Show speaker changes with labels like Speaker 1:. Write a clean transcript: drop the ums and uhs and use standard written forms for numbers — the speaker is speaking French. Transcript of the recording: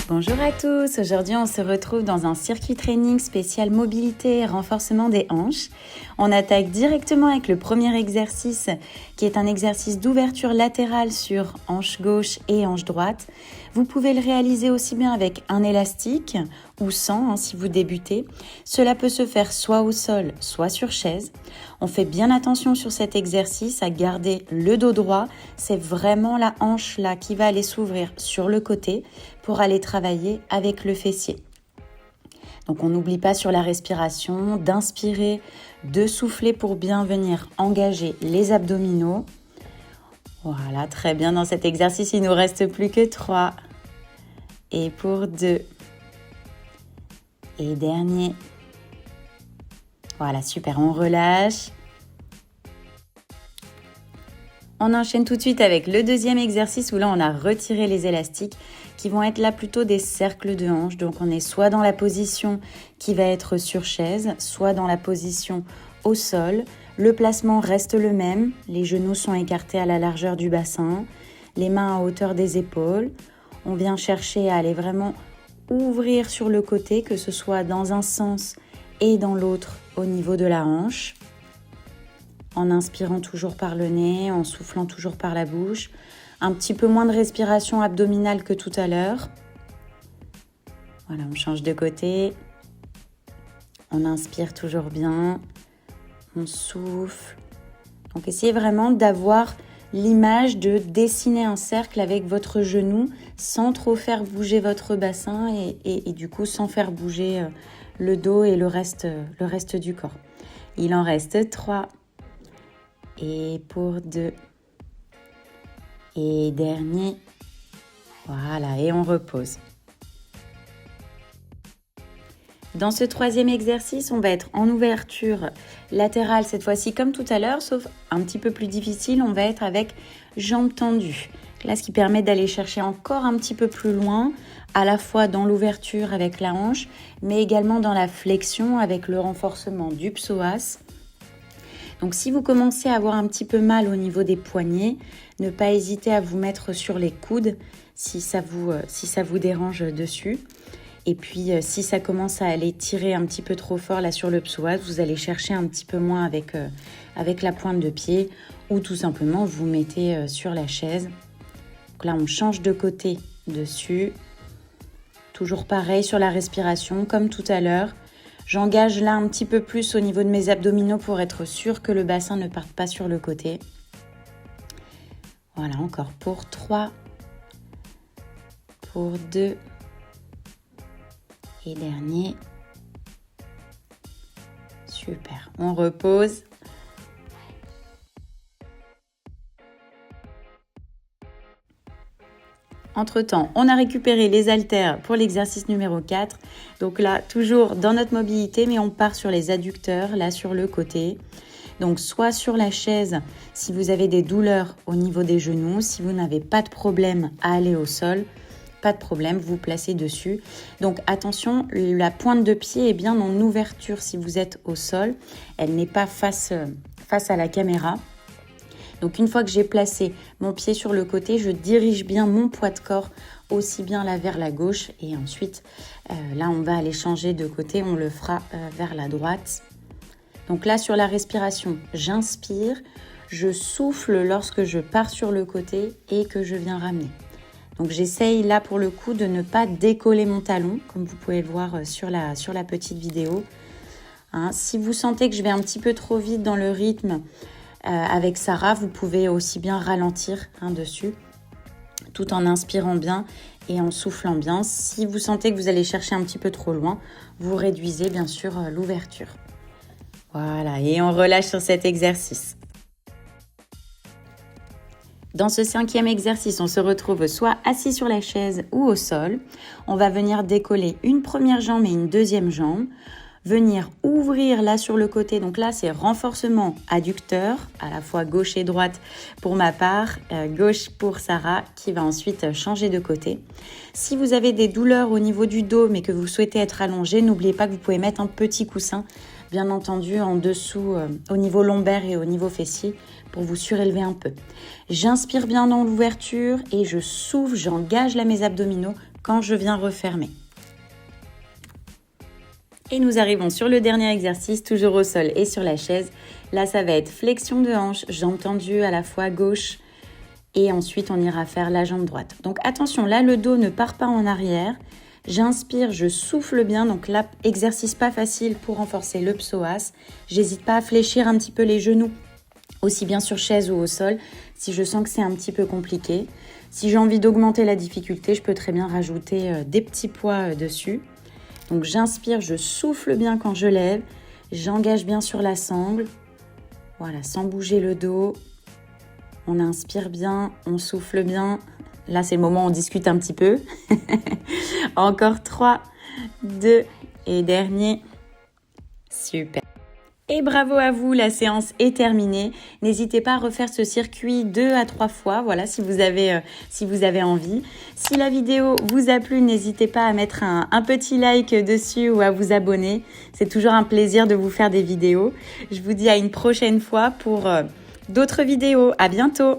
Speaker 1: Bonjour à tous, aujourd'hui on se retrouve dans un circuit training spécial mobilité et renforcement des hanches. On attaque directement avec le premier exercice qui est un exercice d'ouverture latérale sur hanche gauche et hanche droite. Vous pouvez le réaliser aussi bien avec un élastique ou sans si vous débutez. Cela peut se faire soit au sol, soit sur chaise. On fait bien attention sur cet exercice à garder le dos droit. C'est vraiment la hanche là qui va aller s'ouvrir sur le côté pour aller travailler avec le fessier. Donc on n'oublie pas sur la respiration d'inspirer, de souffler pour bien venir engager les abdominaux. Voilà, très bien. Dans cet exercice, il ne nous reste plus que 3. Et pour 2. Et dernier. Voilà, super, on relâche. On enchaîne tout de suite avec le deuxième exercice où là, on a retiré les élastiques qui vont être là plutôt des cercles de hanches. Donc, on est soit dans la position qui va être sur chaise, soit dans la position au sol. Le placement reste le même. Les genoux sont écartés à la largeur du bassin, les mains à hauteur des épaules. On vient chercher à aller vraiment ouvrir sur le côté, que ce soit dans un sens et dans l'autre au niveau de la hanche. En inspirant toujours par le nez, en soufflant toujours par la bouche. Un petit peu moins de respiration abdominale que tout à l'heure. Voilà, on change de côté. On inspire toujours bien. On souffle. Donc essayez vraiment d'avoir l'image de dessiner un cercle avec votre genou sans trop faire bouger votre bassin et du coup sans faire bouger le dos et le reste du corps. Il en reste 3. Et pour 2. Et dernier. Voilà, et on repose. Dans ce troisième exercice, on va être en ouverture latérale cette fois-ci comme tout à l'heure, sauf un petit peu plus difficile, on va être avec jambes tendues. Là, ce qui permet d'aller chercher encore un petit peu plus loin, à la fois dans l'ouverture avec la hanche, mais également dans la flexion avec le renforcement du psoas. Donc si vous commencez à avoir un petit peu mal au niveau des poignets, ne pas hésiter à vous mettre sur les coudes si ça vous dérange dessus. Et puis si ça commence à aller tirer un petit peu trop fort là sur le psoas, vous allez chercher un petit peu moins avec la pointe de pied ou tout simplement vous mettez sur la chaise. Donc là on change de côté dessus. Toujours pareil sur la respiration comme tout à l'heure. J'engage là un petit peu plus au niveau de mes abdominaux pour être sûr que le bassin ne parte pas sur le côté. Voilà, encore pour 3, pour 2 et dernier. Super, on repose. Entre-temps, on a récupéré les haltères pour l'exercice numéro 4. Donc là, toujours dans notre mobilité, mais on part sur les adducteurs, là sur le côté. Donc soit sur la chaise, si vous avez des douleurs au niveau des genoux, si vous n'avez pas de problème à aller au sol, pas de problème, vous placez dessus. Donc attention, la pointe de pied est bien en ouverture si vous êtes au sol. Elle n'est pas face à la caméra. Donc une fois que j'ai placé mon pied sur le côté, je dirige bien mon poids de corps aussi bien là vers la gauche et ensuite là on va aller changer de côté, on le fera vers la droite. Donc là sur la respiration, j'inspire, je souffle lorsque je pars sur le côté et que je viens ramener. Donc j'essaye là pour le coup de ne pas décoller mon talon comme vous pouvez le voir sur la petite vidéo. Si vous sentez que je vais un petit peu trop vite dans le rythme, avec Sarah, vous pouvez aussi bien ralentir dessus, tout en inspirant bien et en soufflant bien. Si vous sentez que vous allez chercher un petit peu trop loin, vous réduisez bien sûr l'ouverture. Voilà, et on relâche sur cet exercice. Dans ce 5e exercice, on se retrouve soit assis sur la chaise ou au sol. On va venir décoller une première jambe et une deuxième jambe. Venir ouvrir là sur le côté, donc là c'est renforcement adducteur, à la fois gauche et droite pour ma part, gauche pour Sarah qui va ensuite changer de côté. Si vous avez des douleurs au niveau du dos mais que vous souhaitez être allongé, n'oubliez pas que vous pouvez mettre un petit coussin bien entendu en dessous, au niveau lombaire et au niveau fessier, pour vous surélever un peu. J'inspire bien dans l'ouverture et je souffle, j'engage là mes abdominaux quand je viens refermer. Et nous arrivons sur le dernier exercice, toujours au sol et sur la chaise. Là, ça va être flexion de hanche, jambes tendues à la fois gauche et ensuite on ira faire la jambe droite. Donc attention, là le dos ne part pas en arrière. J'inspire, je souffle bien, donc là, exercice pas facile pour renforcer le psoas. J'hésite pas à fléchir un petit peu les genoux, aussi bien sur chaise ou au sol, si je sens que c'est un petit peu compliqué. Si j'ai envie d'augmenter la difficulté, je peux très bien rajouter des petits poids dessus. Donc j'inspire, je souffle bien quand je lève, j'engage bien sur la sangle, voilà, sans bouger le dos. On inspire bien, on souffle bien. Là, c'est le moment où on discute un petit peu. Encore 3, 2 et dernier. Super. Et bravo à vous, la séance est terminée. N'hésitez pas à refaire ce circuit 2 à 3 fois, voilà, si vous avez envie. Si la vidéo vous a plu, n'hésitez pas à mettre un petit like dessus ou à vous abonner. C'est toujours un plaisir de vous faire des vidéos. Je vous dis à une prochaine fois pour d'autres vidéos. À bientôt.